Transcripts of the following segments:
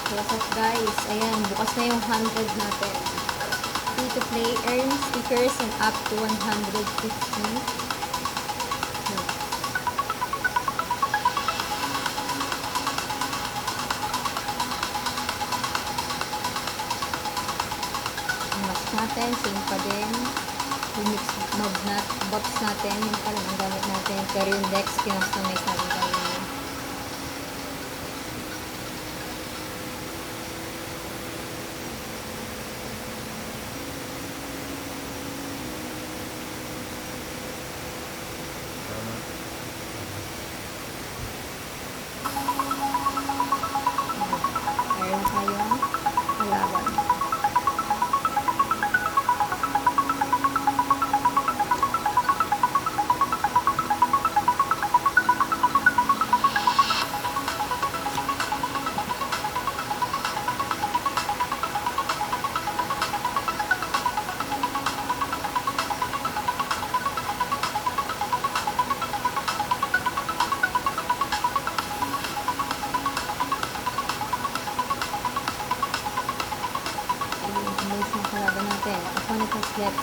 So what's up guys? Ayan, bukas na yung 100 natin. Free to play, earn stickers and up to 150. Natin, same pa din. Yung mix box natin, yung pala ang gamit natin. Pero yung Dex, kinastomize natin kanina. Meron tayong kalaban. Kalaban natin. Opponent has left.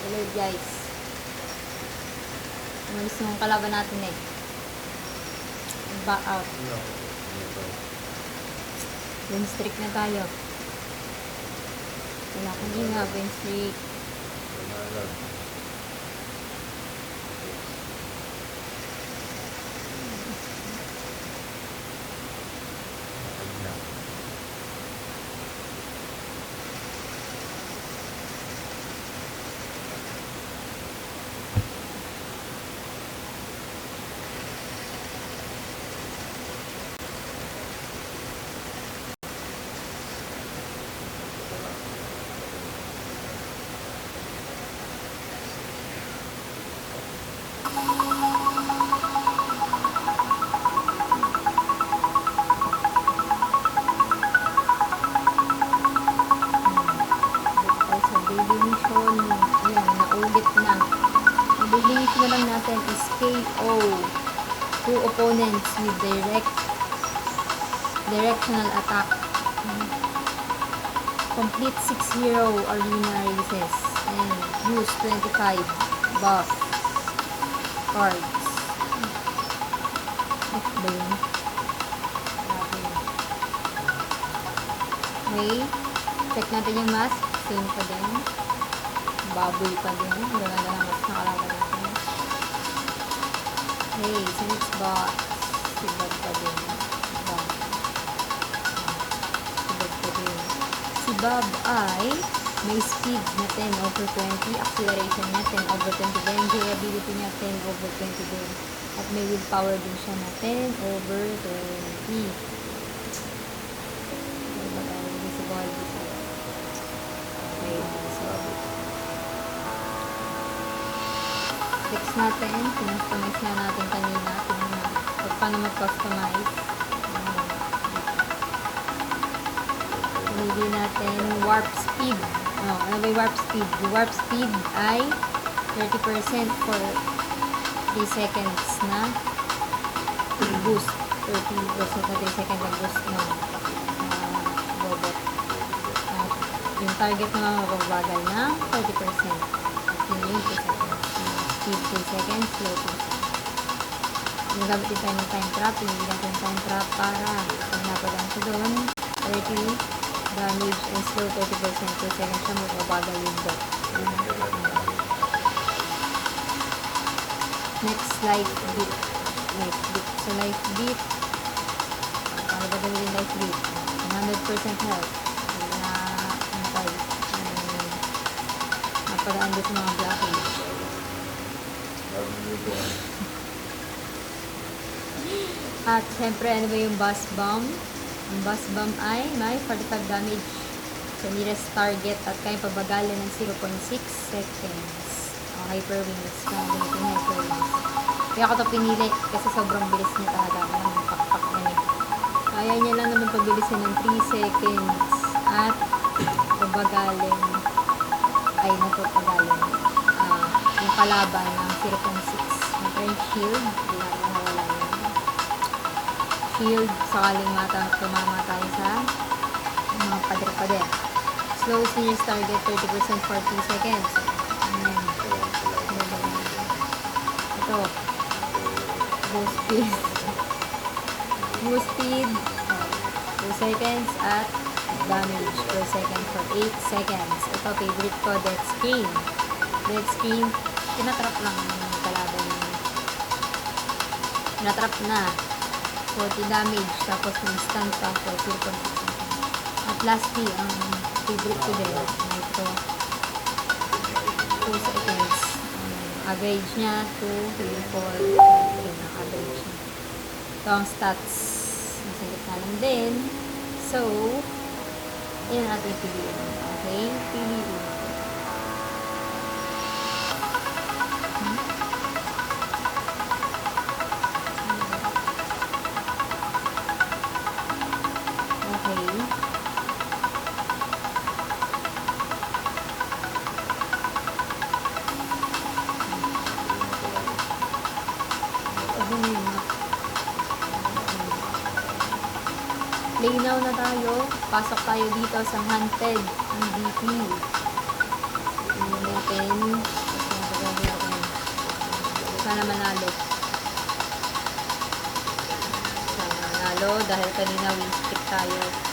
Reload guys. Umalis yung kalaban natin eh. Back out. Win streak na tayo. Wala kang inga, win streak. Na lang natin is KO two opponents with directional attack. Complete 6-0 arena races and use 25 buff cards. Ba yun? Okay, check natin yung mask. Same pa din, baboy pa din. Maganda na mas nakalaban natin. Hey, sa next box, sibag pa din. Bob ay may speed na 10 over 20, acceleration niya 10 over 20 din, durability niya 10 over 20 din, at may willpower din siya na 10 over 20. Diba tayo visible dito? Okay, so text natin, customize na natin kanina, paano mag-customize. Pili natin warp speed. Ano ba yung warp speed? Yung warp speed ay 30% for 3 seconds na boost. 30% na 3 seconds na boost ng robot. At yung target naman mababagal na 30%. At yun yung 2 seconds. Speed 3 seconds, slow 2 seconds. Yung gamit din tayo ng time trap. Pinili natin yung time trap para pag napadaan siya doon, 30 damage and slow 30%. 2 seconds siya, mababagal yung dot. Next, life beat. So, life beat. Paano ba gawin yung life beat? 100% health. Wala na tayo. Napadaan doon sa mga blockage. At syempre, ano ba yung bus bomb? Ang bus bomb ay may 45 damage sa nearest target at kaya pabagalin ng 0.6 seconds. Hyper wings. Kaya ganito yung hyper wings. Kaya ako ito pinili kasi sobrang bilis niya talaga. Ang pakpak na niya. Kaya niya lang naman pabilisin ng 3 seconds at pabagalin ay napapagalin yung kalaban ng 0.6. Yung shield. Wala yan. Shield sakaling tumama tayo sa mga pader-pader. Slow nearest target 30% for 3 seconds. Ito. Boost speed. Boost speed 2 seconds at damage per second for 8 seconds. Ito, favorite ko, death screen. Death screen, tinatrap lang yung kalaban. Tinatrap na. 40 damage, tapos may stun pa for 2.6 seconds. At lastly, ang favorite ko din, ito, 2 seconds. Average niya, 2, 3, 4, 3 ang average niya. Ito ang stats. Nasa gitna lang din. So, yan ang ating piliin. Okay? Piliin. Play now na tayo. Pasok tayo dito sa Hunted EDP. Tingnan natin. Sana manalo. Sana manalo dahil kanina win stick tayo.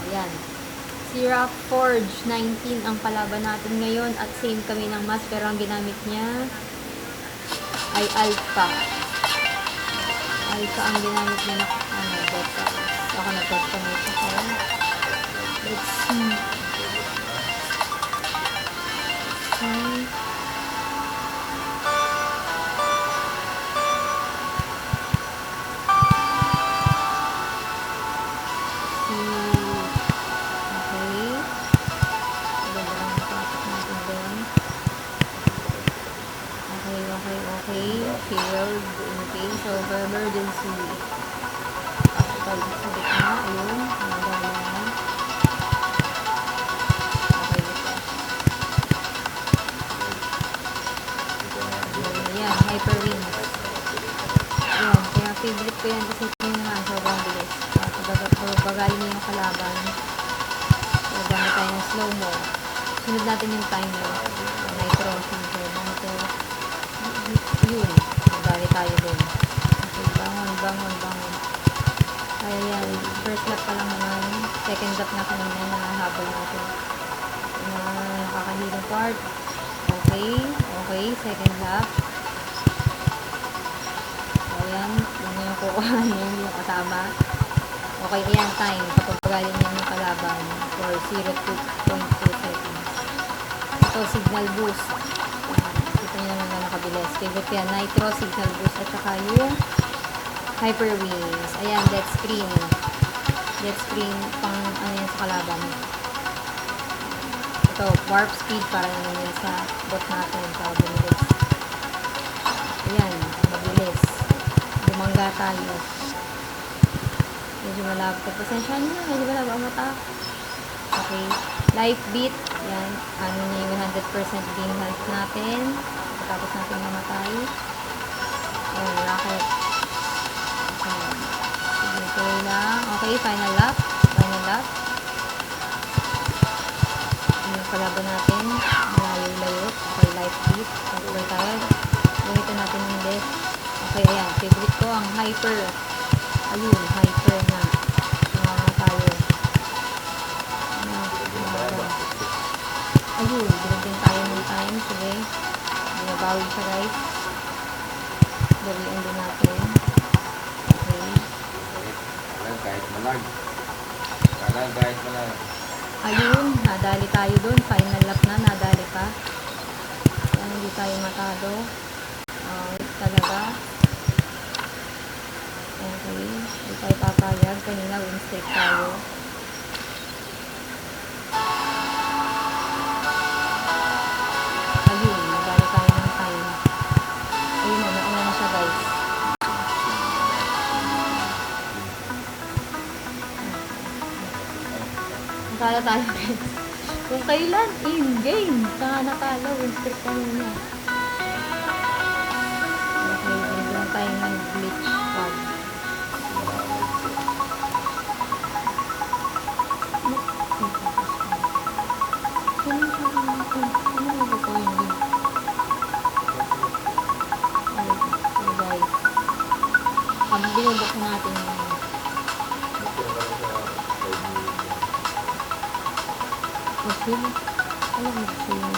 Ayan. Sierra Forge 19 ang kalaban natin ngayon at same kami ng mask pero ang ginamit niya ay Alpha. Alpha ang ginamit niya na beta. Ako nag-customize ako. Let's see. Shield in case of emergency. Pasok sa gitna. Ayun. Nagana na. Okay, ito. Ayan, hyper wings. Ayan, kaya favorite ko yan kasi ito yung sobrang bilis. Bagalin niya yung kalaban. So, gamit tayo ng slow-mo. Sunod natin yung timer. Nitro, sensor, monitor. Yun. Bali tayo din. Okay, bangon, bangon, bangon. Kaya yan, first lap pa lang naman. Second lap na kanina na habol natin. Na nakakahirong part. Okay, okay, second lap. Ayan, yun yung kukuhanin, yung kasama. Okay, ayan, time. Kapag galing yan yung kalaban for 0.2 seconds. Ito, signal boost. Ito nyo naman na nakabilis. Favorite ko yan, nitro, signal boost, at saka yung hyper wings. Ayan, dead screen. Dead screen, pang ano yan sa kalaban. Ito, warp speed, para naman yun sa bot natin, para bumilis. Ayan, mabilis. Bumangga tayo. Medyo malabo. Pasensya nyo na, medyo malabo ang mata. Okay. Life beat. Yan. Ano niya yung 100% beam health natin. Tapos natin mamatay. Ayan, rocket. Ayan. Sige, tuloy lang. Okay, final lap. Final lap. Yung kalaban natin. Malayo-layo. Okay, life beat. Tuloy tayo. Gamitin natin yung death. Okay, ayan. Favorite ko ang hyper. Ayun, hyper na. Tumama tayo. Ayun, binigyan tayo ng time. Sige. Binabawi siya, guys. Bawian din natin. Okay. Kalang kahit malag. Kalang kahit malag. Ayun, nadali tayo dun. Final lap na, nadali pa. Ayan, hindi tayo matado. Talaga. Okay. Hindi tayo papayag. Kanina, win streak tayo. Ayun, nadali tayo ng time. Ayun na, nauna na siya, guys. Natalo tayo, guys. Kung kailan, in-game. Saka natalo, win streak tayo na. Okay, biglang tayo nag-glitch pag. Binubok natin yung machine. Ano machine?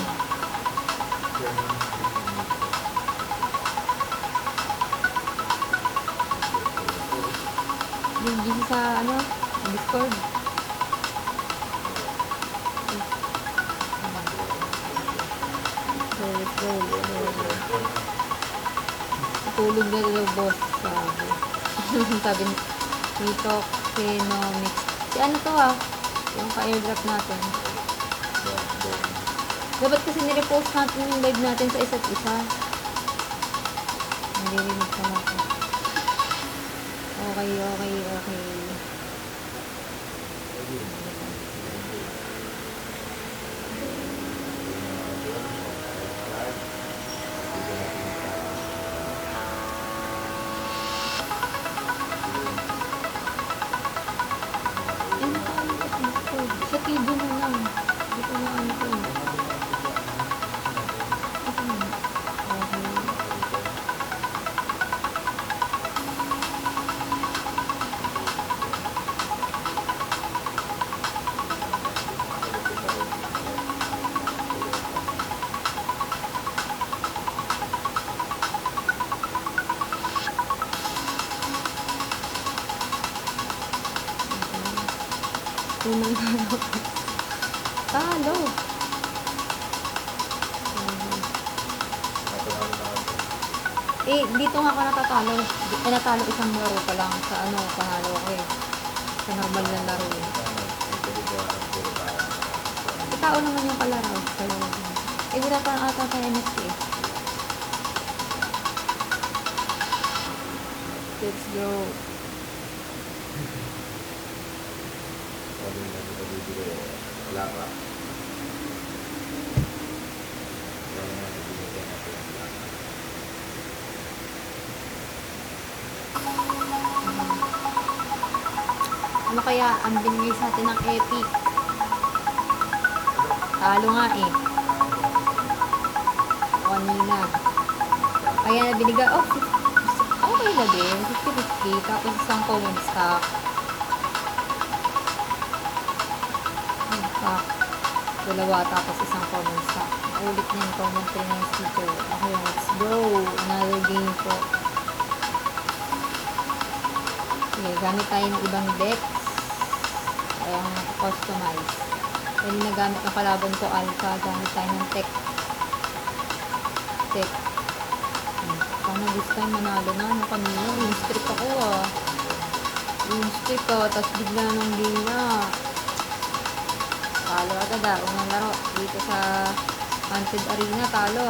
Yung gisi sa ano? Discord. So, let's go. Tulog na daw, boss. Sabi ni Tokenomics. Si ano to yung pa-airdrop natin. Dapat kasi nirepost natin yung live natin sa isa't isa. Nalilinig ka natin. Okay, okay, okay. Sa TV na lang. Dito na ano ko. Ito na. Okay. Unang talo. Dito nga ako natatalo. Natalo isang laro pa lang sa ano, panalo ko sa normal na laro. Tao naman yung kalaro. Wala pa ata sa NFT. Let's go. Wala pa. Ano kaya ang binigay sa atin ng Epic? Talo nga kanina. Kaya binigay, okay na din. 50-50. Tapos isang common stock. Pack. Dalawa, tapos isang common stock. Ulit niyan, common 3 sticker. Okay, let's go. Another game po. Okay, gamit tayo ng ibang decks. Ayang customize. Pwede na gamit ng kalaban ko alpha. Gamit tayo ng tech. Sana this time manalo na. Ano kanina? Win streak ako ah. Win streak ah. Tapos bigla ng game na. Talo agad ah. Unang laro. Dito sa Haunted Arena. Talo.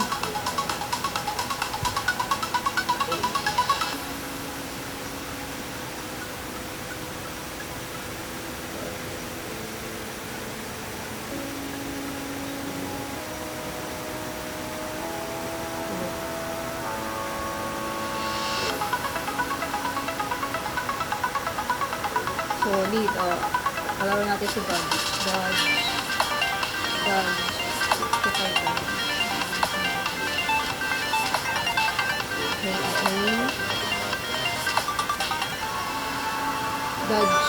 Solid, oh. Kalaro natin si Dodge. Dodge. Okay. Dodge.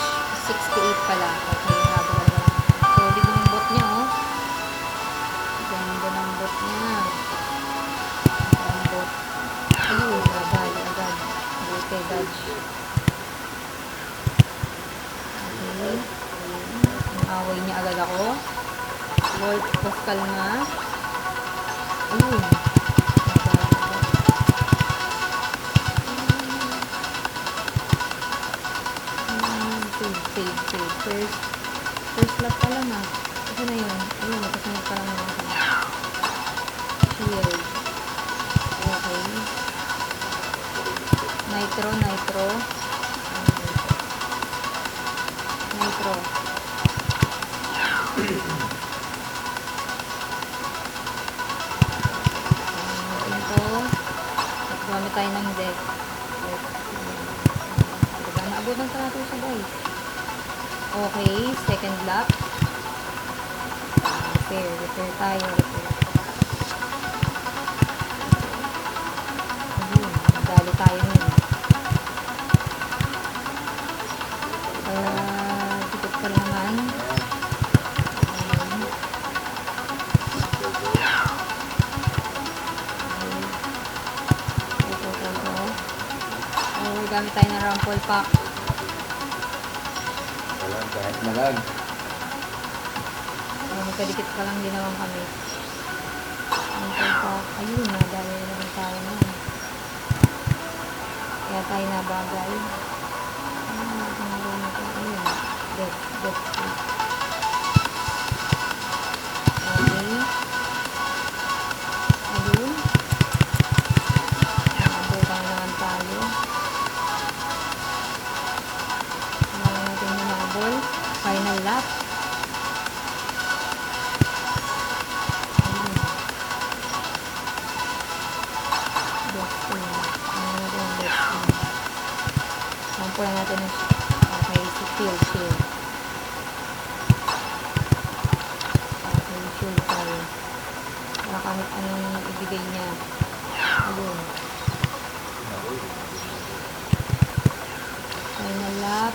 68 pala. Okay, habang lang. Solid ng bot niya, oh. Ganda ng bot niya. Ang bot. Ayun, agad. Buti, Dodge. Away niya agad ako. Wolf Pascal na. Ayun. Save. First lap pa lang ah. Kasi na yun. Ayun, nakasunod pa lang ako. Shield. Okay. Nitro. Gamit tayo ng deck. Naabutan sa natin siya, guys. Okay, second lap. Repair tayo. Ayun, dali tayo nun. Dikit pa naman. Gamit tayo ng rumble pack. Kahit malag. Magkadikit pa lang din naman kami. Rumble pack. Ayun, nadali naman tayo na. Kaya tayo nabagay. Ayun. Death. Okay. Ayun. Nakabutan naman tayo. Final lap. Sampulan natin okay, si shield. Okay, shield tayo. Para kahit anong ibigay niya. Ayun. Final lap.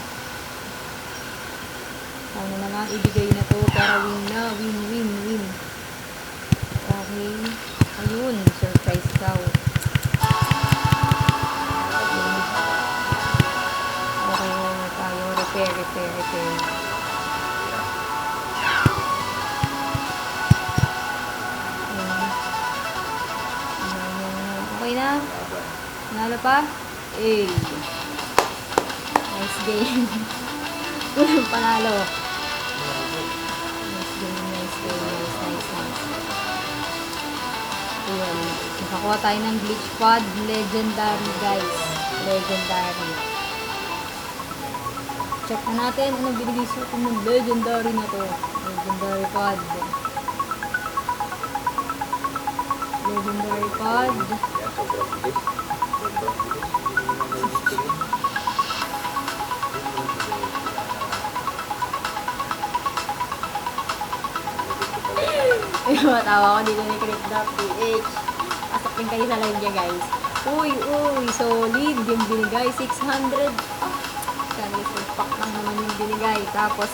Sana naman ibigay na to para win na. Win. Okay. Ayun. Surprise daw. Okay tayo. Repair. Okay na? Nalo pa? Nice game. Unang panalo. Nice. Ayan. Nakakuha tayo ng glitch pod. Legendary, guys. Legendary. Check na natin anong binigay sa atin ng legendary na to. Legendary pod. Legendary pod. Ay, matawa ko dito ni Crypto PH. Pasok din kayo sa live niya, guys. Uy, solid yung binigay. 600. Ah, sabi, full pack lang naman yung binigay. Tapos,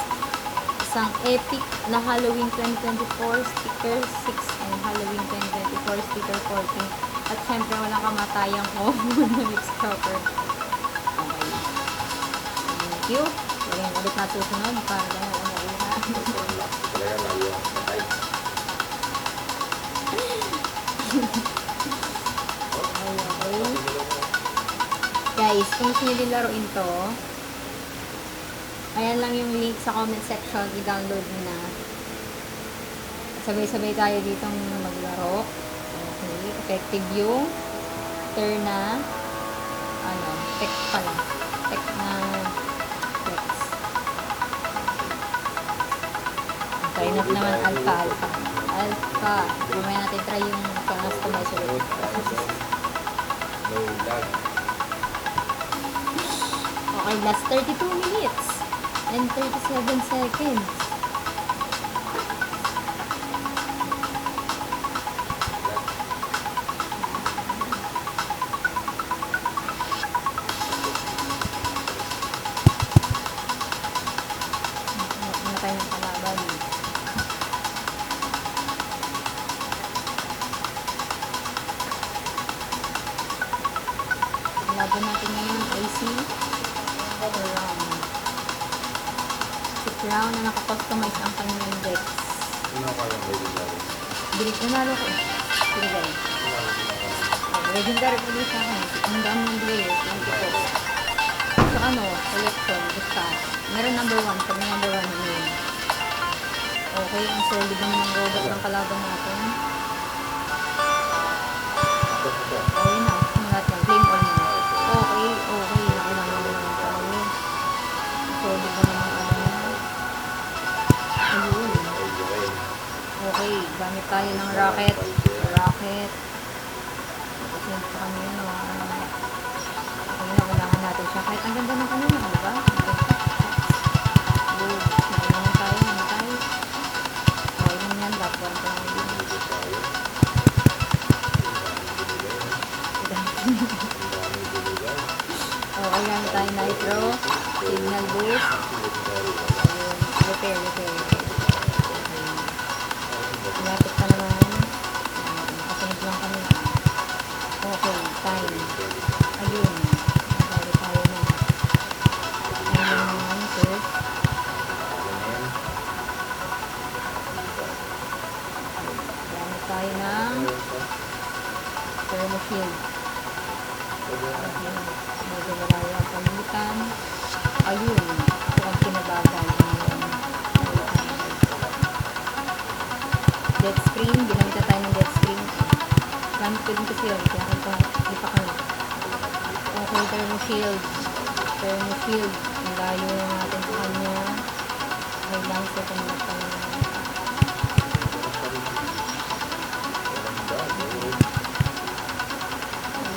isang epic na Halloween 2024 sticker 6 and Halloween 2024 sticker 14. At syempre, walang kamatayang common na mix copper. Okay. Thank you. Lagyan ulit na susunod para gano'n umuwi na. Talaga lalo ang patay. Okay. Guys, kung gusto nyo din laruin to, ayan lang yung link sa comment section. I-download nyo na. Sabay-sabay tayo ditong maglaro. Okay. Effective yung turn na text pala. Text na text. Try naman alpha. Mamaya natin try yung customize ulit. No lag. Okay, last 32 minutes and 37 seconds. Namatay ng kalaban. Laban natin ngayon AC round na nakakustomize ang kanyang decks. Ano ka yung legendary? Nanalo ko. Binigay. Legendary po sa akin. Ang dami ng player. 24. So collection. Basta. Meron number 1. Pag may number 1 yun. Okay. Ang solid naman ng robot ng kalaban natin. Okay na. Lahat yan. Claim all na. Okay. Nakailangan naman tayo. Solid naman ang ayun. Okay, gamit tayo ng rocket. Kasi ito kami yun, kailangan natin siya. Kahit ang ganda ng kanina, diba? Good. Naman tayo. Okay lang yan, lapuan ko lang din. Okay, gamit tayo nitro, signal boost, repair. Lapit pa naman. Nakasunod lang kami. Okay, time. Ayun. Nagkali tayo na. Ayun naman, sir. Gamit tayo ng thermoshield. Medyo malayo ang pamitan. Ayun. Ito ang kinabagal. Dead screen, ginamitan tayo ng dead screen. Gamit ko din kasi yun, kaya ipa ka na. Okay, thermoshield. Ang layo na natin sa kanya. Okay lang, so kumunod pa na.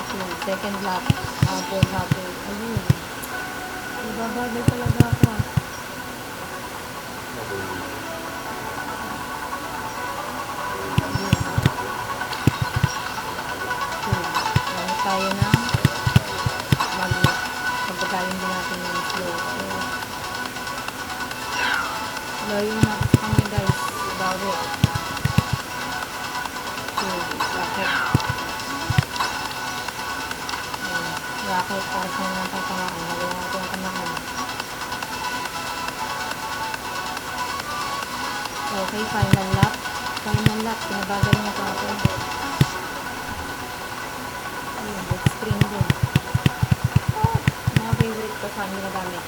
Okay, second lap. Habol. Ayun. Ibabagay talaga ako. Tayo na magpagkain din natin yung slow. Layo na sa kanya guys. Bawi. Rocket para sa mga pagkakaan. Layo natin ang kanakan. Okay, final lap. Pinabagal niya pa ako. Dead screen din. Mga favorite ko saan ginagamit.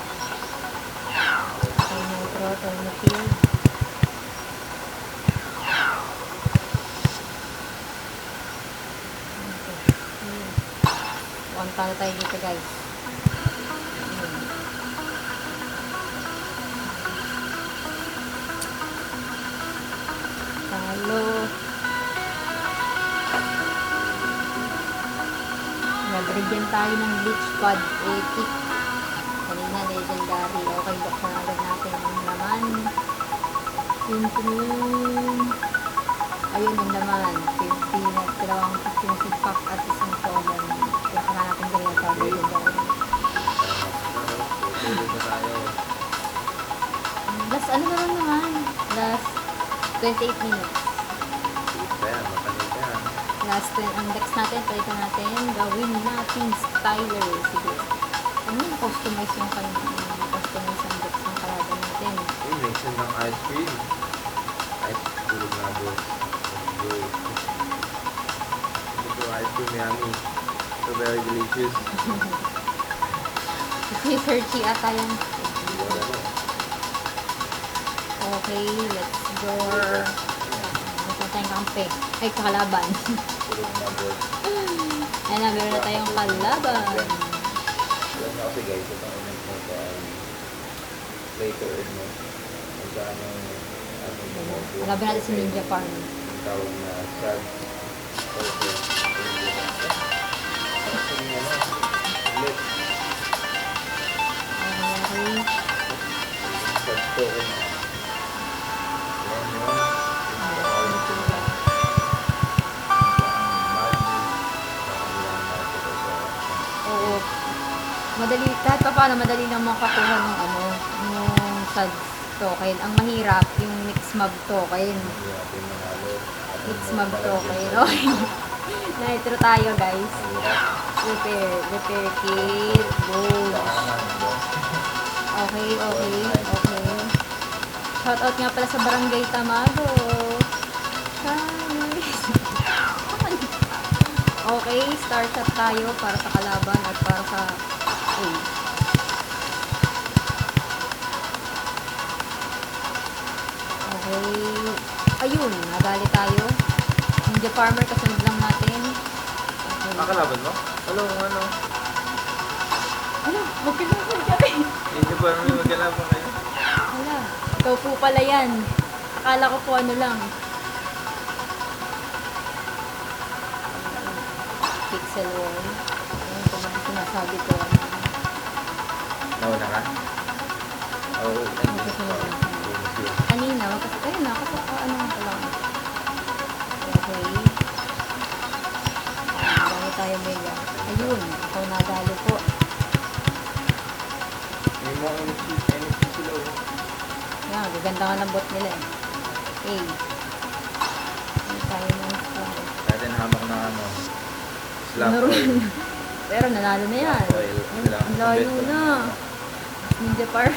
Okay, nitro, thermoshield. Punta na tayo dito guys. Talo. Nag-regent tayo ng Bleach Pad Epic. Kanina legendary. Okay, buksan agad natin ang laman. Ayun ang laman. 50 na 50 pack at isang common. Kaya tayo legendary. Tulog na tayo. Last ano na lang naman? Last 28 minutes. Sige pa yan, matagal ka. Last 10. Ang decks natin, palitan natin. Gawin natin styler. Sige. Ano yung customize yung customize ang decks ng kalaban natin? Uy, mention ng ice cream. Ice tulog na boss. Go. Ito ice cream yummy. So very delicious. Kasi searchy ata yan. Wala na. Okay, let's go. Ito tayong kampe. Ay, kalaban. Tulog na boss. Ayan na, meron na tayong kalaban. Alam na kasi guys, itong event mo sa play to earn mo. Magkano ating mga Kalaban natin si Ninja Farm. ang tawag na sad token. Ang ano, ulit, Okay. sad token. Ayan yun. All the things na. Oo. Madali, kahit pa paano, madali lang makakuha ng ano, yung sad token. Ang mahirap, yung mix mob token. Mix mob token. Okay. Nitro tayo, guys. Repair kit, gold. Okay. Shoutout nga pala sa Barangay Tamago. Okay, star shot tayo para sa kalaban at para sa Okay. Ayun, nadali tayo. Ninja Farmer, kasunod lang natin. Okay. Kalaban mo? Ano? Ano? Magkalaban kami. Hindi ba may magkalaban kayo? Wala. Ikaw po pala yan. Akala ko po ano lang. Pixel wall. Ayun po mga sinasabi ko. Nauna ka? Oo. Kanina, ayun na, kasi ano nga pala. Okay. Dami tayo mega. Ayun, ikaw nadalo po. May mga NFT sila. Yan, gaganda nga ng bot nila eh. Okay. Hindi tayo ng star. Dati nahamak na ano. Slap Laro oil. na. Pero nanalo na yan. Slap oil. Ang layo na. Ninja Farm.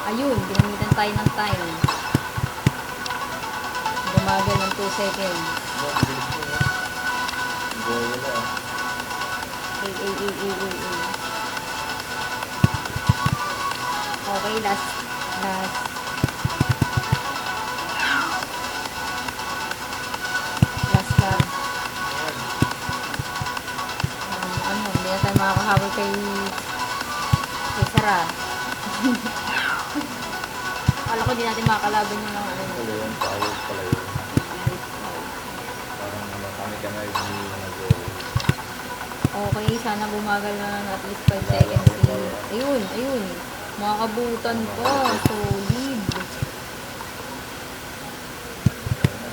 Ayun, ginamitan tayo ng time. Gumagal ng 2 seconds. Go na. Okay, last. Hindi na tayo makakahabol kay Sarah. Akala ko di natin makakalaban yung mga ano. Pala yun, powers pala yun. Parang ano, kami hindi nag-go. Okay, sana bumagal na ng at least 5 seconds. Ayun. Makakabutan pa. Solid.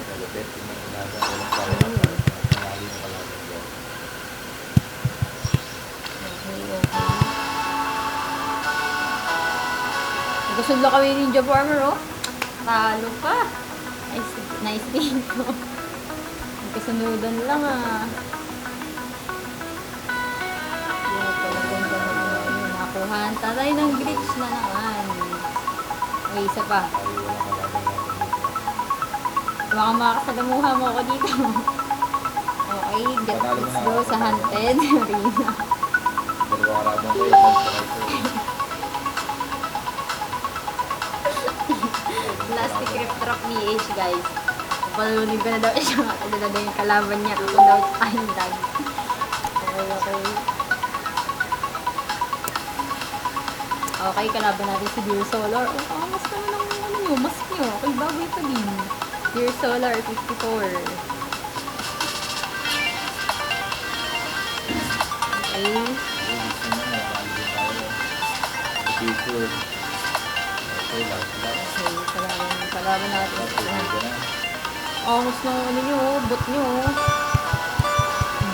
Nagabit, inaga, walang kalaban. Nangali na kalaban ko. Okay. Nagkasunod kami ni Ninja Farmer, oh. Talo pa. Nice game ko. Nagkasunudan lang, ah. Yun, pala ganda na yun. Nakakuha tayo ng glitch na naman. Okay, isa pa. Ay, walang kalaban natin. Baka makakasalamuha mo ako dito. Okay, let's go sa Haunted Arena. Dalawa kalaban ko yun. Plastic Rip Trap VH, guys. Palunin ko na daw siya. Ano na daw yung kalaban niya. Ako daw time lag. Okay. Okay, kalaban natin si Dear Solar. Oh, angas naman ang ano nyo, mask nyo. Okay, bagoy pa din. Dear Solar 54. Okay. Picture. Okay, last. Okay, kalaban natin. Last. Angas na ano nyo, bot nyo.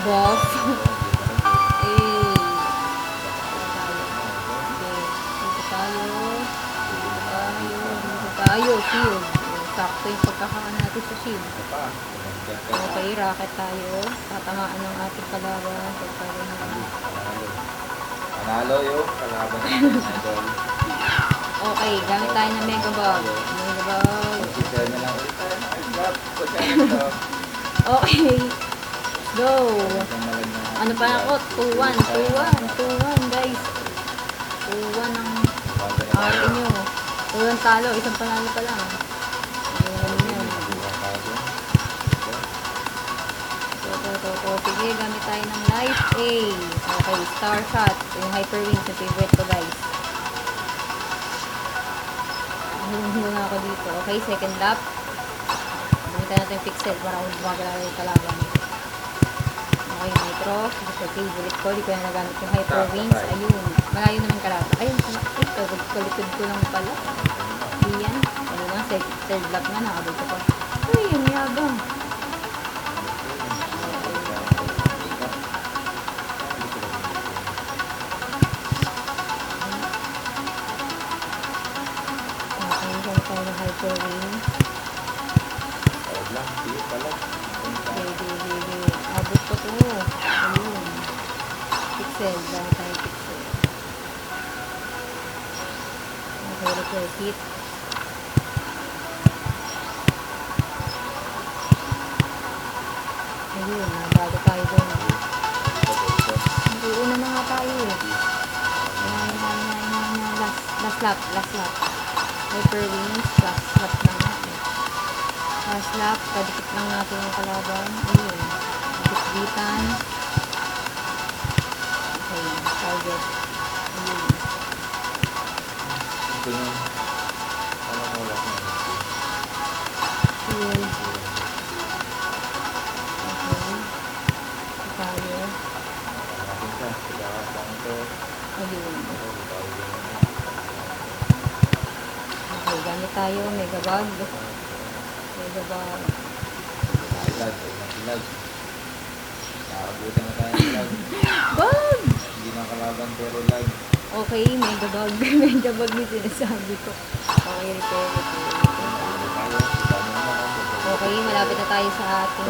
Buff. Eh. Dito tayo. Dito tayo. Shield. Sakto yung pagkakaan natin sa shield. Okay, rocket tayo. Tatamaan ng ating kalaban. Panalo yung kalaban natin, idol. Okay, gamit tayo ng Mega Bug. Mega Bug. Consider na lang ulit tayo. Ay, drop. Consider. Okay. Go. Ano pa ako? 2-1. 2-1. 2-1, guys. 2-1 ang atin nyo. 2-1 talo. Isang panalo pa lang. Ayun yan. Sige, gamit tayo ng Life A. Okay, Star Shot. Yung Hyper Wings. Yung favorite ko, guys. Hulong-hulo na ako dito. Okay, second lap. Gamitan natin yung Pixel para gumagala yung kalaban. Okay, Nitro. Gusto favorite ko. Di ko na nagamit yung Hyper Wings. Ayun. Malayo naman kalaban. Ayun. Kalikod ko lang pala. Iyan. Ano na, third lap nga. Nakabot ko pa. Uy, yung yabang. Hyper Wings. Abot ko to. Ayun. Pixel. Gamit tayo Pixel. Okay, repair kit. Ayun, nabago tayo doon. Una na nga tayo eh. Last lap. Hyper Wings. Last lap na nga. Last lap. Kadikit lang natin yung kalaban. Ayun. Dikditan. Okay. Target. Ayun. Ito yung wala na. Shield. Okay. Tayo. Ayun. Okay, gamit tayo. Mega Bug. Lag. Nakabutan na tayo ng lag. Bug! Hindi na kalaban pero lag. Okay, Mega Bug. Mega Bug yung sinasabi ko. Okay, repair it. Okay, malapit na tayo sa ating...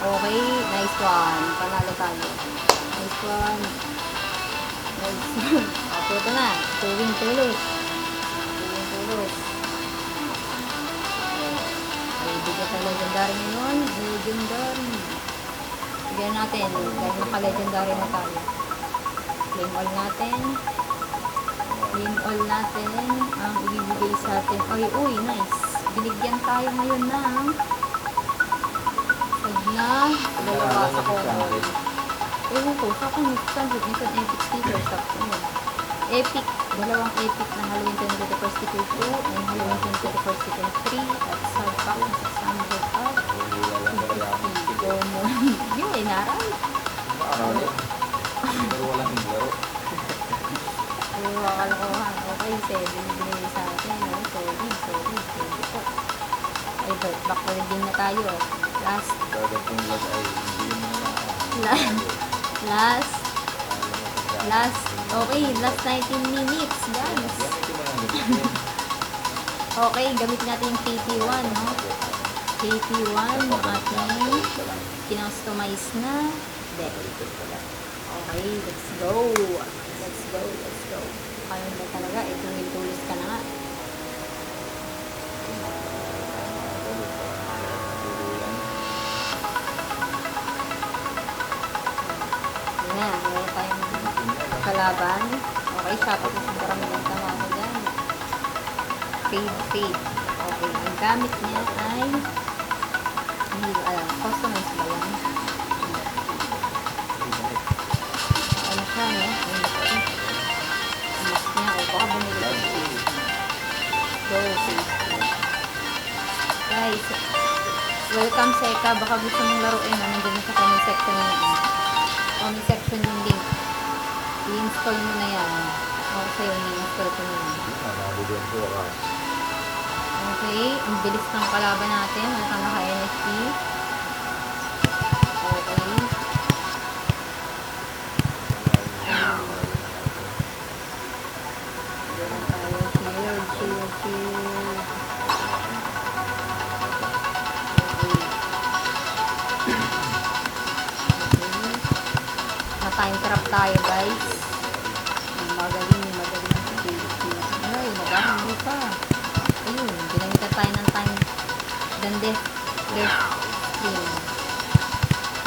Okay, nice one. Panalo tayo. Nice one. Okay, ito na. Tulos. Okay, bigyan sa legendary ngayon. Legendary. Bigyan natin. Dahil naka-legendary na tayo. Claim all natin. Ang ibibigay sa atin. Uy, nice. Binigyan tayo ngayon ng dalawa sa common. Ewan ko, sa kung standard minsan epic sticker sa epic, dalawang epic na Halloween 2024 sticker 2 and Halloween 2024 sticker 3 at sub pack na 600 out. Yun, inaral. Pero walang laro. Kalokohan. Okay, 7 binili sa atin. Solid po. Ay, back to redeem na tayo. Last 19 minutes, guys. Okay, gamit natin yung KT1, no? KT1, yung ating kinostomize na deck. Okay, let's go. Kaya na talaga, ito yung tulis ka na nga. Meron tayong kalaban. Okay, sapat na siyang karamihan tama ko dyan. Fade. Okay, ang gamit niya ay hindi ko alam, customize ba yan? Ano siya, no? Mas niya, o baka bumili ko. Go, fade. Guys, welcome Seka. Baka gusto mong laruin, nandun sa comment section yung link. I-install mo na yan. Ako sa'yo, i-install ko na yan. Okay, ang bilis ng kalaban natin. Wala kang naka-NFT. Okay. tayo guys. Magaling si JC. Ay, nabahagi pa. Ayun, ginamitan tayo ng time than death stream.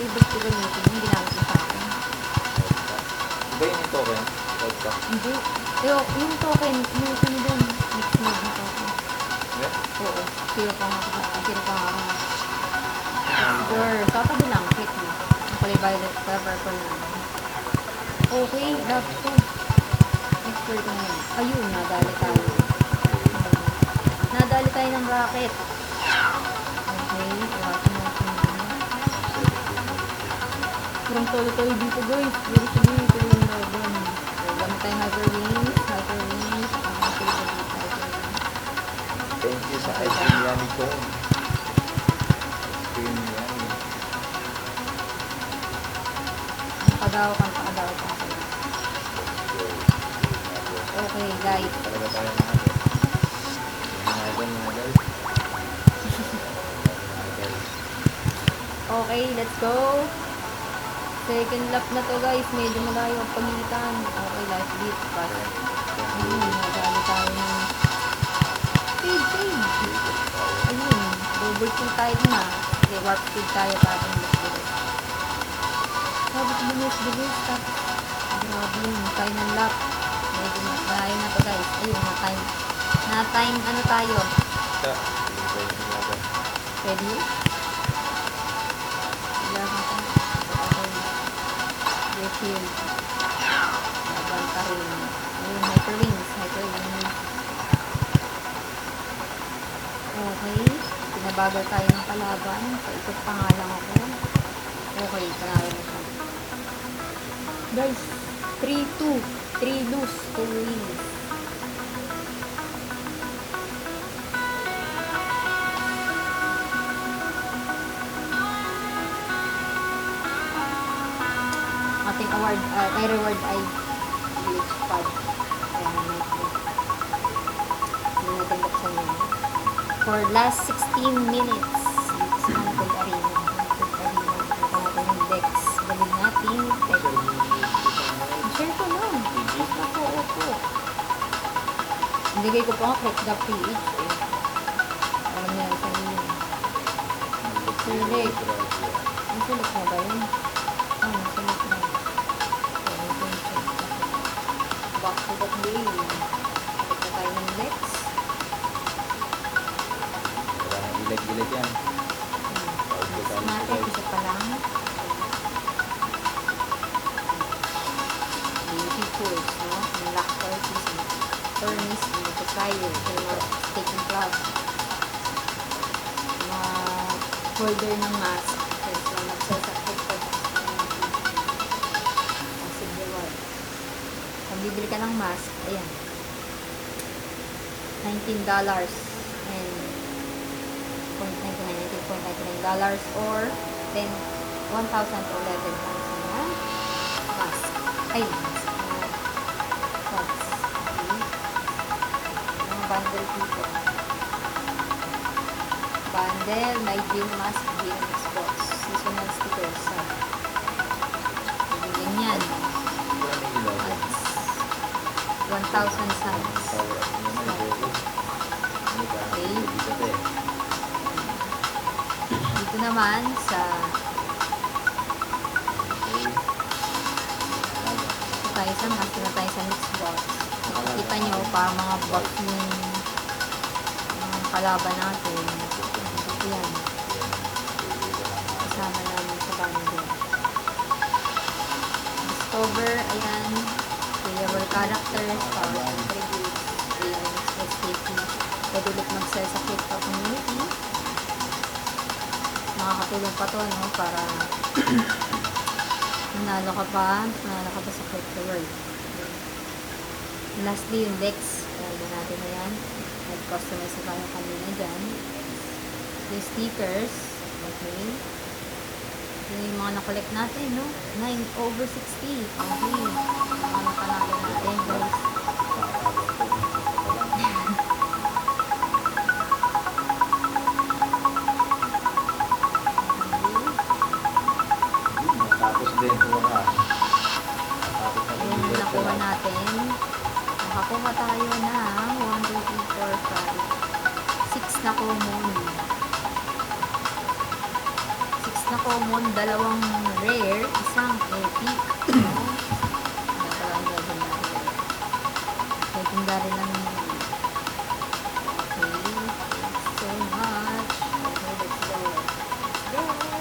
Favorite ko gamitin yung ginamit ko sa akin. Iba yun yung token? Vodka? Hindi. Yung token, yung doon, mix mode na token. Yeah? Oo, zero pa nga ako. Sure, tatabi lang, click mo. Ang kulay violet, purple na. Okay, love to. Expert na yun. Ayun, nadali tayo. Nadali tayo ng rocket. Okay, iwasan natin yun. From tolo-tolo dito guys. Very sige, ito yung dragon. So, gamit tayong hyper wings. Ang favorite hyper wings. Thank you sa ice cream yummy cone. Ice cream yummy. Pagdaw ka. Okay, guys. Talaga tayo mga guys. Okay, let's go. Second lap na to guys. Medyo malayo ang pagitan. Okay, life beat. Ayun, nagali tayo ng speed. Ayun, double kill tayo na. Okay, warp speed tayo para mag-double. Sabi ko bilis. Tapos, grabe yun. Final lap. Medyo malayo na to guys. Ayun, na-time ano tayo. Pwede yun? Wala ka pa. Okay. Refill. Laban pa rin. Ayun, hyper wings. Okay. Pinabagal tayo ng kalaban. Paikot pa nga lang ako. Okay, panalo na siya. Guys, 3-2. 3 lose, 2 wins. Ating award, reward ay glitch pad. Kaya hindi natin buksan yun. For last 16 minutes, it's Haunted Arena. Ito natin yung Dex. Galing natin. Share ko lang. Opo. Nilagay ko pa nga correct the PH eh. Alam niya sa inyo. Select. Ang select na ba yun? Select na. Back to the game. Select na tayo ng next. Wala nang ilag-ilag yan. Natin, isa pa lang. Beautiful, no? Ang lock tortoise, Burmese, multiplier, taking club. Mga holder ng mask. So, nagsasakit ko. Massive reward. Kung bibili ka ng mask, ayan. $19 and $19.99 or then 1,000 to 11,000 na mask. Ay, mask. Cards. Okay. Mga bundle dito. Bundle, may gym mask, gym Xbox. Seasonal stickers. Bibigyan yan. At 1,000 signs. Okay. Dito naman sa tayo sa mask na tayo sa mix box. Makikita nyo para mga buff yung kalaban natin. Ito yan. Kasama namin sa bundle. Discover, ayan. Playable characters, power attributes, ayan, SKP. Pwede ulit mag-sell sa crypto community. Makakatulong pa to, no? Para nanalo ka pa sa crypto world. Lastly, yung Dex. Kaya natin na yan. Nag-customize na tayo kanina dyan. Yung stickers. Okay. Yung mga na-collect natin, no? 9/60. Okay. Ano pa natin guys. Tapos din, pangalawa natin. Nakakuha tayo ng 1, 2, 3, 4, 5, 6 na common. 6 na common, dalawang rare, isang epic. Dalawang legendary. Legendary lang yun. Okay, thanks so much. Okay, let's go. Let's go.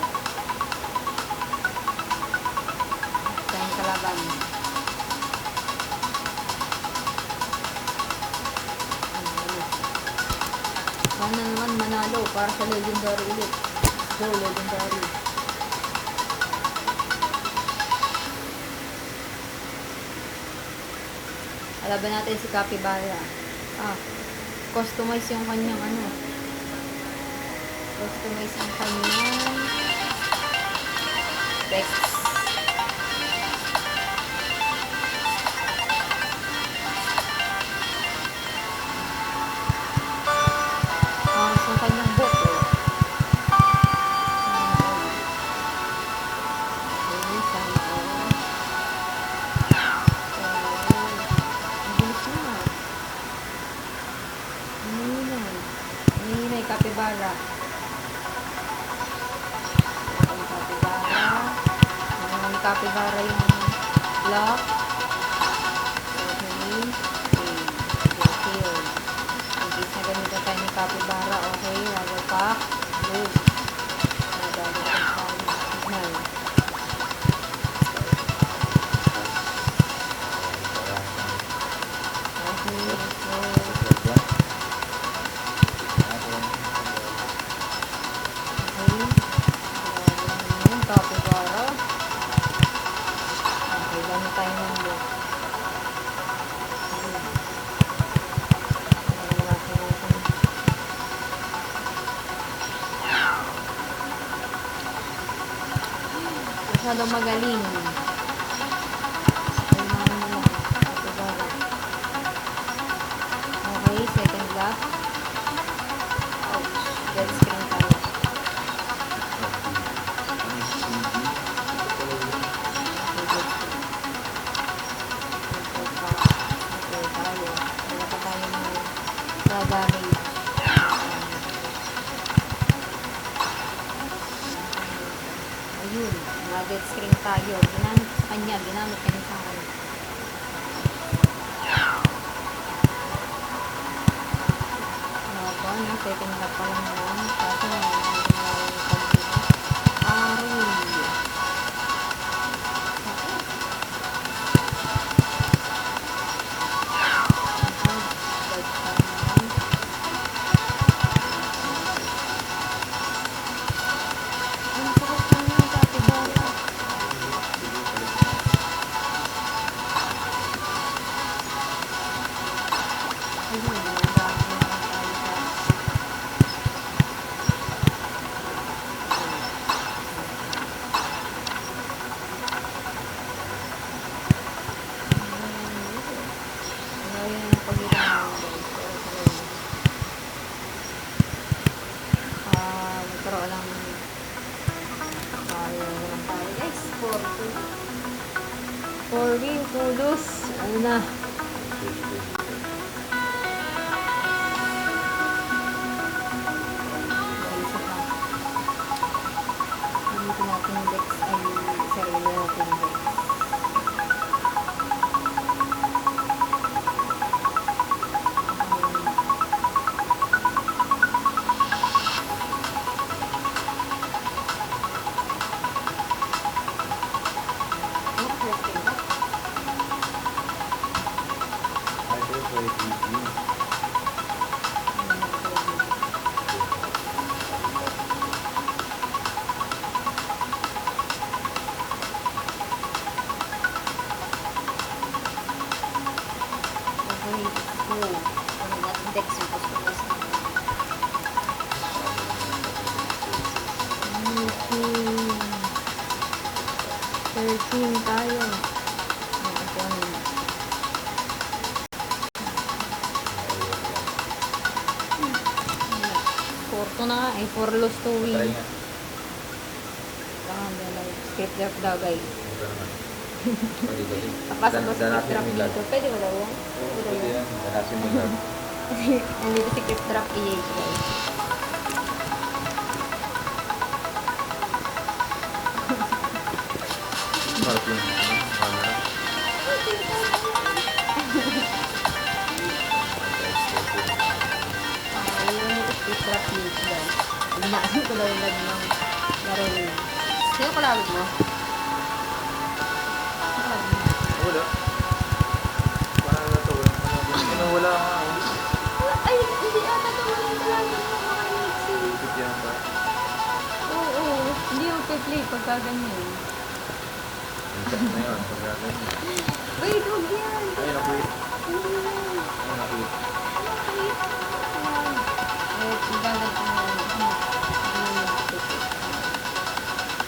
Tayong kalaban. Sana naman manalo para sa legendary ulit. Let's go, legendary. Alaban natin si Capybara. Customize yung kanyang ano. Customize yung kanyang Dex. So kanyang book. Okay, sana all. Hinay, Capybara. Okay, Capybara. Capybara yung lock. Okay. Okay. In case na gamitan tayo ni Capybara, okay. Rubber pack. Good. Nagagawin tayo ng signal. Okay, so Capybara. Okay, gamit tayo ng look. Masyadong magaling. Kailangan mo lang. Capybara. Okay, second lap. Ouch. Dead screen tayo. Damage. Ayun, nag-dead screen tayo. Ginamit sa kanya, ginamit kanya sa akin. Ano ba, no? Second lap pa lang yan. Kaso na, nagkaroon lang tayo guys 4 win, 2 lose. Ano na? Isa pa. Gamitin natin yung Dex ay sarili natin yung Dex. Dex yung customize natin. 13 tayo. Porto na nga eh. 4 loss to win. Script left daw guys. Pwede ba din? Papasok ko si Danasin Crypt Drop mo yung lag. dito. Pwede ba daw yan? Oo, pwede yan. Danasin mo yung lag. Kasi nandito si Crypt Drop PH guys. Sarap yung camera. Okay, yun yung Crypt Drop PH guys. Binaasin ko daw yung lag ng laro nila. Sino kalawag mo? Wala. Paano na to? Ano wala nga. Ay, hindi ata ito wala yung kalawag mo mga Nixie. Ikot yan ba? Oo, hindi yung play pagka ganyan. Insert na yun. Pag gagawin. Wait, huwag yan. Ay, nakuit. Ano yan? Ay, nakuit.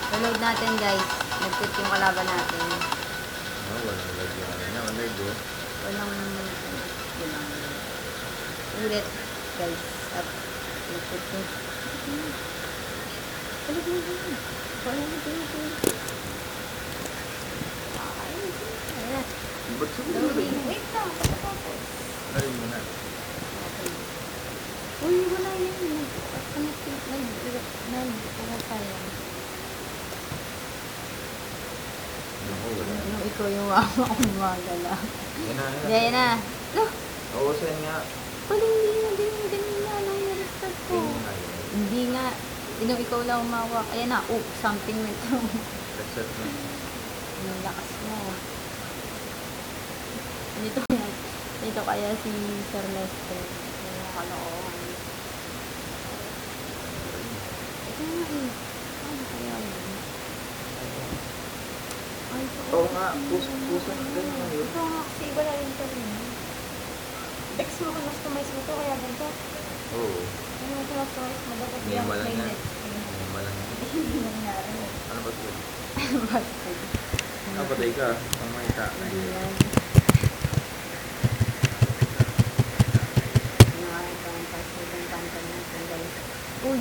Reload natin guys. Nag-quit yung kalaban natin. Oh, walang lag yung ano niya. Walang go. Walang ulit guys. At nag-quit yung balik mo yun. Wala mo dito. Ayan na. Ba't sa Loading. Wait lang. Tapos. Narin mo na. Uy, wala yan. Nag-pumapal yan. Naku, wala. Nung ikaw yung mama kong gumagala. Yan na, yan na. Yan na. Loh, Oo, saan nga? pala hindi na ganyan na. Nung na-restart ko. Tingin nga yun. Hindi nga. Nung ikaw lang umawak. Ayan na. Oh, something went wrong. Reset na. Yung lakas mo. Dito kaya si Sir Lester. Yung nakaloohan. Ito nga eh. Ano kaya yun? Ay, ito. Oo nga, puso na ganun nga yun. Ito nga kasi iba na rin ka rin. Ex mo kung customize mo to kaya ganito. Oo. Ano mo customize mo? Dapat Hindi yung mo lang yan. mainit. Hindi mo lang yan. Hindi nangyari. Ano ba ito? Basta. Ah, patay ka. Ang may ta. Hindi yan. Uy!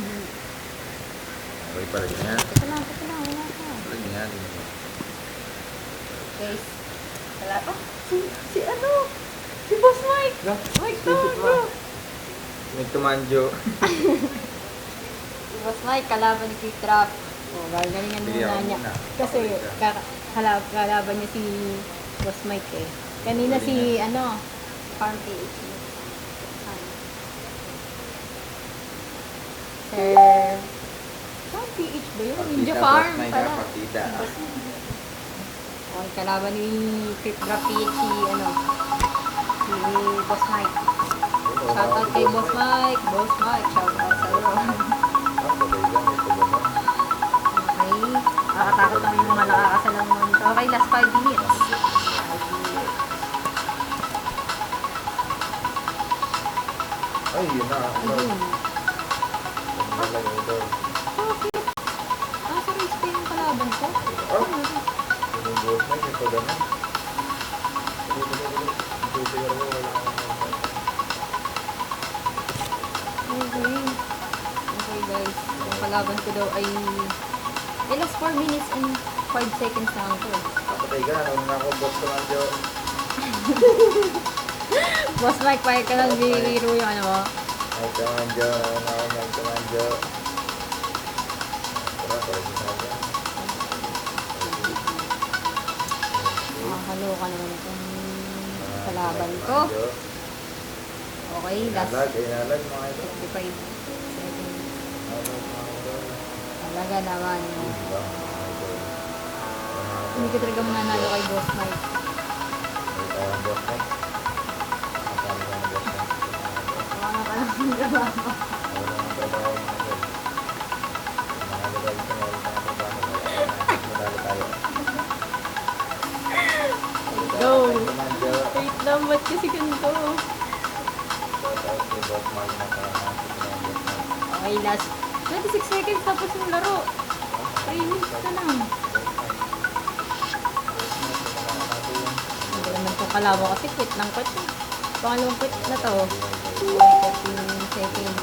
Okay pa rin yan. Ito lang, wala ka. Wala yan. Guys, wala pa. Si ano? Si Boss Mike! Mike Tondo! Nagtumanjo. Si Boss Mike, kalaban ni Quick Trap. O, gagalingan Sige, muna ako niya. muna. Kasi Pakulit ka. kalaban niya si Boss Mike eh. Kanina Galing si, yan. ano, Farm PH. Sir... Farm PH ba yun? Ninja Farm pala. Partida. Okay, kalaban ni Quick Trap PH si, ano, si Boss Mike. Shoutout kay Boss Mike. Boss Mike, shoutout sa'yo. Okay. Nakakatakot lang yung mga nakakasalamon. Okay, last 5 minutes. 5 minutes. Ay, yun na. Ayun. Nalagay ito. Okay. Sa race pa yung kalaban ko? Oh. Yung boss na, ito ganun. Okay. Okay guys. Yung kalaban ko daw ay last 4 minutes and 5 seconds lang ko. Kapatay ka, nung nakobot ko lang dyan. Boss Mike, pahit ka lang biro yung ano mo. Ay, tumanjo. Ay, tumanjo. Tara, pala si Saga. Makakaloka naman itong kalaban ko. Okay, last Inalag mga ito. 55 seconds. Inalag mga ito. Talaga naman. Diba, mga ito. Hindi ka talaga mananalo kay Boss Mike. Ay, tayo ang boss Mike. Nakatali ka ng boss Mike. Mga ka lang ng trabaho. Wala nang trabaho mga ito. Mga lugar ito, wala nang trabaho. Madali tayo. Go! Tumanjo. Wait lang, ba't kasi ganito? Shout out kay Boss Mike na parang boss Mike. Okay, last 26 seconds tapos yung laro. 3 minutes na lang. Hindi naman itong kalaban kasi quit lang quit. Pangalawang quit na to. Okay, 13 seconds.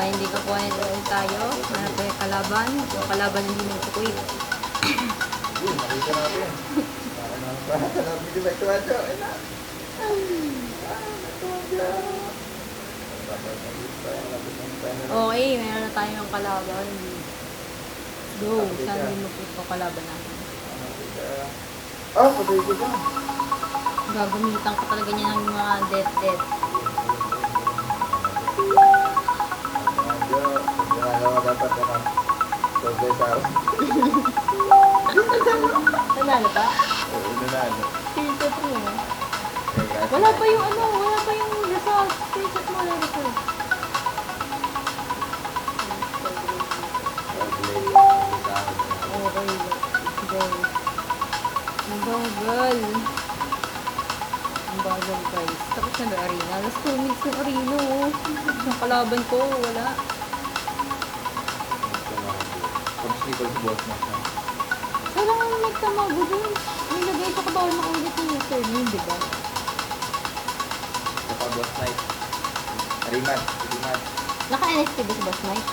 Para hindi ka kuhanin ulit tayo. Hanap tayo kalaban. Yung kalaban hindi mo kukwit. Yun, nakita natin. Para natin dito sa ito. Ay na. Okay, meron na tayong kalaban. Go, saan din mo po kalaban natin? Patay ko dyan. Gagamitan ko talaga niya ng mga death. Ginagawa dapat na Sobrang sa akin. Nanalo pa? Oo, nanalo. Screenshot mo. Wala pa yung result. Screenshot mo na result. Okay, let's go. Ang bagal. Ang bagal, guys. Tapos na ba arena? Last 2 minutes ng arena, oh. Yung kalaban ko, wala. Pag-sleeper sa boss na siya. Kailangan nagtamago dun. Nilagay ko ka bawal makaulit yung username, di ba? Sa pag-boss night. Arimat. Naka-NXT ba si Boss Mike?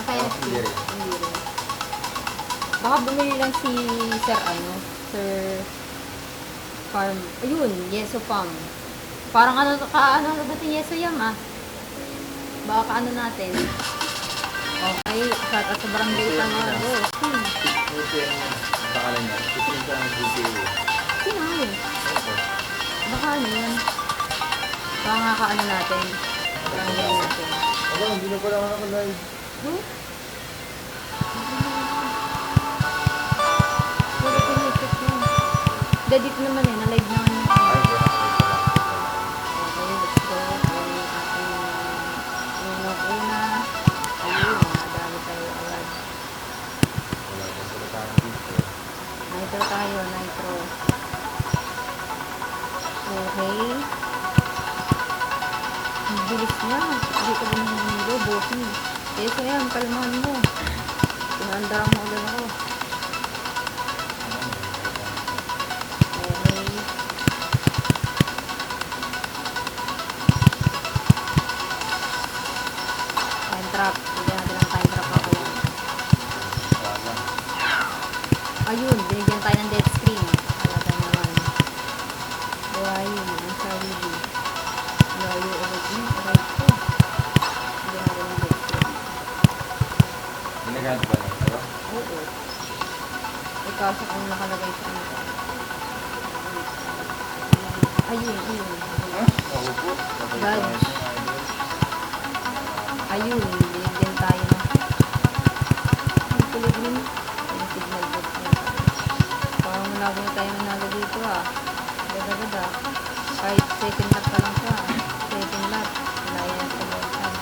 Naka-NXT? Hindi rin. Hindi rin. Baka bumili lang si Sir Farm. Ayun, Yeso Farm. Parang ano natin Yeso Yam ah. Baka kaano natin. Okay, sa barangay Tamago. Puti ang pangalan niya. Puti ang GPA. Sino yun? Baka ano yun? Baka nga kaano natin. Barangay natin. Wala, hindi na pala nakalive. Hmm? Pwede ko na-check yun. Dedit naman eh, na-live naman yun. Ay, hindi na Okay, let's go. Ay, ating una. Ayun, madami tayo agad. wala pa sila tayo dito. Nitro tayo, nitro. Okay. Ang bilis niya. Hindi ka ba nangyayalo, bossy? Eh, so yan, kalmahan mo. Pinaandarang mo ulit ako. Okay. Time trap. Bigyan natin ng time trap ako yan. Wala. Ayun, binigyan tayo ng dead screen. Talaga naman. Ayun, ang sarili. Layo agad niya. Aray ko. Bigyan natin ng dead screen. Ginagamit ba niya ito? Oo. Ikaw sa kung nakalagay sa ano. Ayun. Ako po. Badge. Ayun, binigyan tayo ng ang kulay green. Yung signal box na tayo. Parang malago na tayo nanalo dito ah. Gada. Kahit second lap pa lang siya ah. Second lap. Wala yan sa mga lap.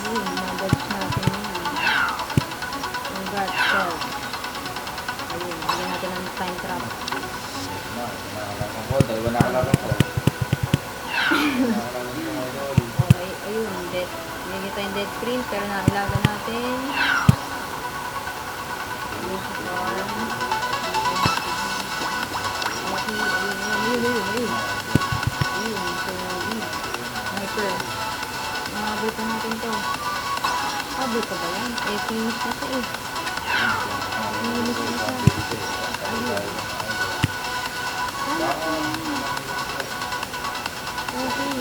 Ayun, mga badge natin yun. Congrats, sir. Ayun, bigyan natin ng time trap. Nakalaman ko. Dalawa nakalaman ko. Nakalaman ko mga idol. Okay, ayun, binigyan tayong dead screen pero nailagan natin. Use farm. Okay, ayun. Ayun, so, sniper. Makabot na natin to. Abot pa ba yan? Eh, finish na siya eh. Finish na siya. Ayun. Okay.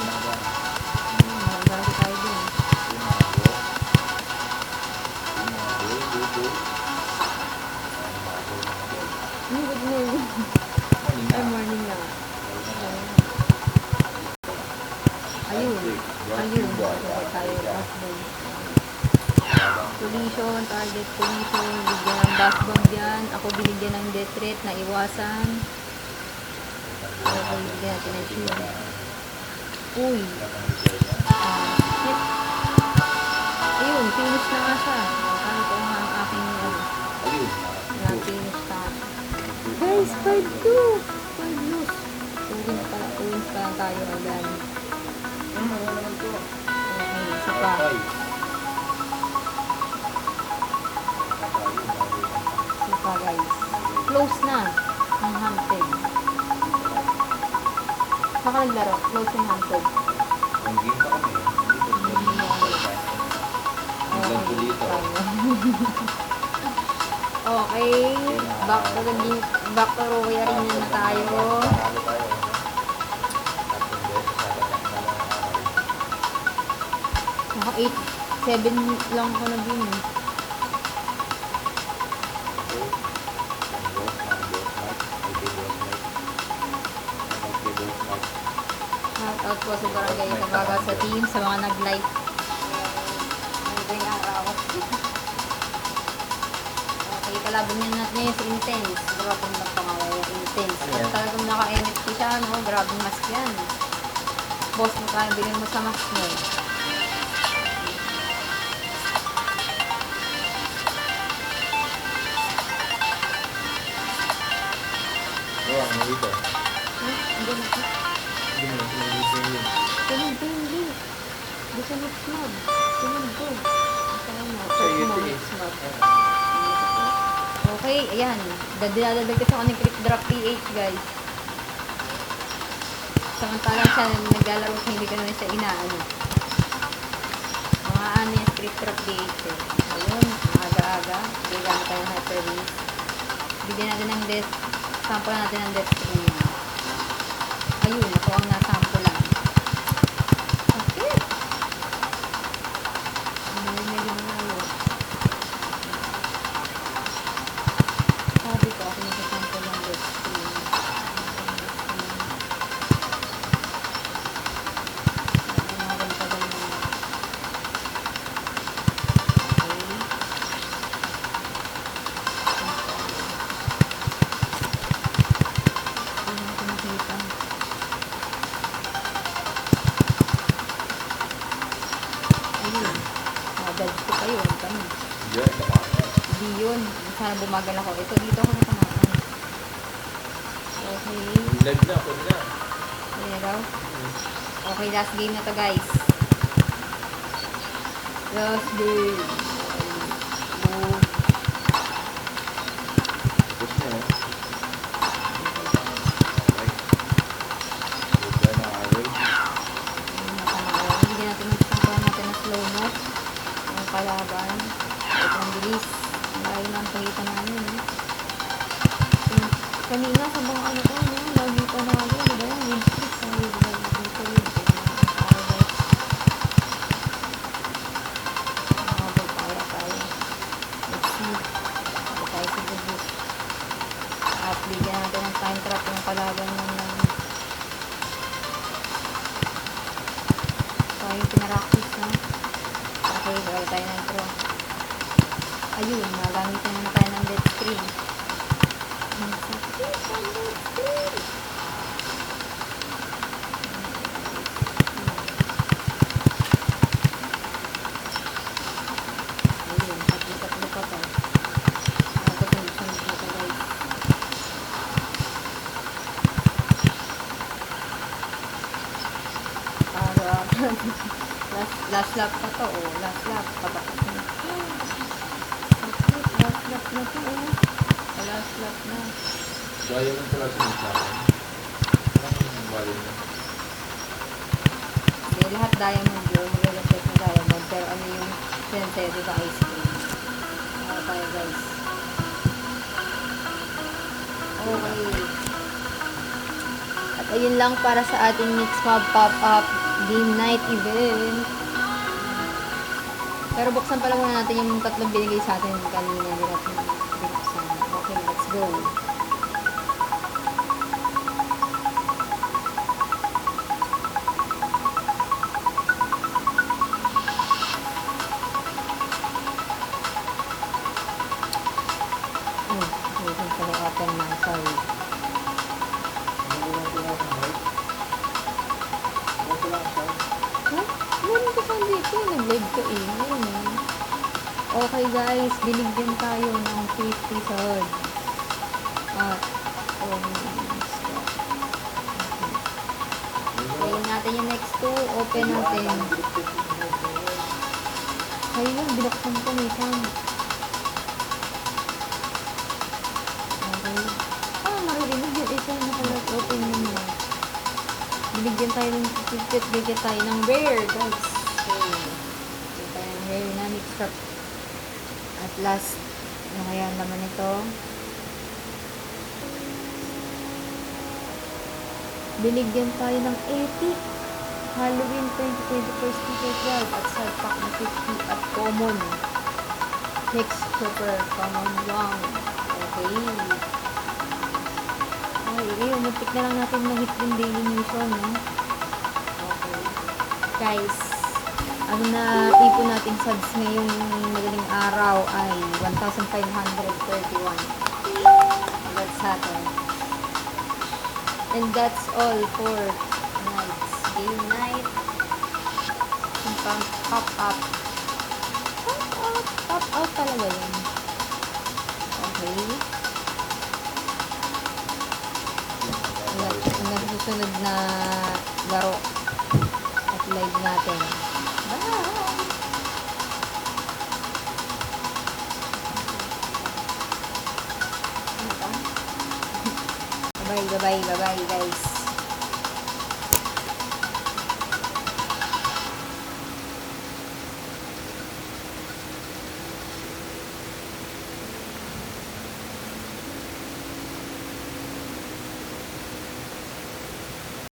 Magagalit tayo dun. Good morning. Ay, morning lang. Ayun. Okay, tayo. Backbone. Collision, target collision. Bigyan ng backbone yan. Ako binigyan ng death threat na iwasan. Okay, bigyan natin ng shield. Uy. Shit. Ayun, finish na nga siya. Akala ko nga ang aking na-finish na. Guys, 5-2. 5 lose. 2 wins pa lang tayo agad. Okay, isa pa. Isa pa, guys. Close na. Ang hunted. Baka naglaro. Close yung hunted. Ang game pa kami. tayo. Okay. Back to Rocky Arena na tayo. Panalo tayo. Tatlong beses sa ating dalawang araw. Naka 8, 7 lang ko na din eh. Okay. Boss Mike. Okay, Boss Mike. Okay, Boss Mike. Shout out po sa Barangay Tabaga sa team, sa mga nag-like. Ngayong araw. Okay, kalaban niya natin ngayon si Intense. Grabe na pangalan yung Intense. Ano At yan? talagang naka-NFT siya, no? Grabe mask yan. Boss mo tayo, bilhin mo sa mask mo. Oo, ano dito? Hindi na. Hindi mo lang sinilipin yun. Sunod ko yung link. Di sa next mob. Sunod ko. Saan na? Sa Search mo YouTube. next mob. Okay, ayan. Dadadadag kasi ako ng Crit Drop PH, guys. Samantalang siya naglalaro siya, hindi ko naman siya inaano. Mga ano yung Crit Drop PH eh. Ayun, aga-aga. Bigyan tayo ng hyper release. Bigyan natin ng death. Sample natin ng death screen niya. Ayun, ako ang nasample lang. Okay. Medyo malayo. Sabi ko, ako nagsasample ng death screen. Tagal na. Hindi natin nakita. Ayun. Dodge ko kayo. Ang tanong. Yun, tama. Hindi yun. Sana bumagal ako. Ito, dito ako natamaan. Okay. Live na, pwede na. Ayan daw. Okay, last game na to, guys. Last game. Boom. Push na yun. Okay. Good guy na away. Ayun, natanawa. Hindi natin magpapagawa natin ng slow mo. Ang kalaban. Sobrang bilis. Layo na ang pagitan namin. Kanina, sa mga ano ko, no? Lagi pa na ano ba yan? Windstreak. Ang wave na dito. Habang para tayo. Let's see. Habang tayo sa bubuk. At bigyan natin ng time trap yung kalaban ng so, yung pinaraktis na. Okay, bago tayo ng intro. Ayun, magamit na tayo ng dead screen. Ang sakit ang dead screen! Ayun, tatlo pa to. Sunod-sunod na to, guys. Last lap pa to, oh. Last lap. Patakot na. Sakit, last lap na to, oh. Last lap na. So, ayaw lang pala sunod sa akin. Ang bali na. Hindi, lahat diamond yun. Mag-reflect na diamond. Pero ano yung sinasayo, diba, ice cream. Ano tayo, guys. Okay. At ayun lang para sa ating Mix Mob Pop-Up Game Night event. Pero buksan pala muna natin yung tatlong binigay sa atin kanina. Hindi natin binuksan. Okay, let's go. Hindi ko pala open na. Sorry. Huh? Meron ko saan dito. Nag-live ko eh. Ayun eh. Okay guys, binigyan tayo ng 50 sword. At, okay natin yung next two. Open natin. Ayun, binuksan ko minsan. Okay. Maririnig yun. Isa na pala. Open yun na. Binigyan tayo ng certificate. Bigyan tayo ng rare, guys. Okay. Bigyan tayo ng rare na mix-up. At last, ano kaya naman ito? Binigyan tayo ng epic Halloween 2024 sticker card at side pack na 50 at common. Next super common lang. Okay. Ay, muntik na lang natin ma-hit yung daily mission, no? Okay. Guys, ang na-ipon nating subs ngayong madaling araw ay 1,531. That's happened. And that's all for tonight's game night. Yung pop up. Pop out talaga yun. Okay. Ang susunod na laro at live natin. Bye! Bye-bye guys.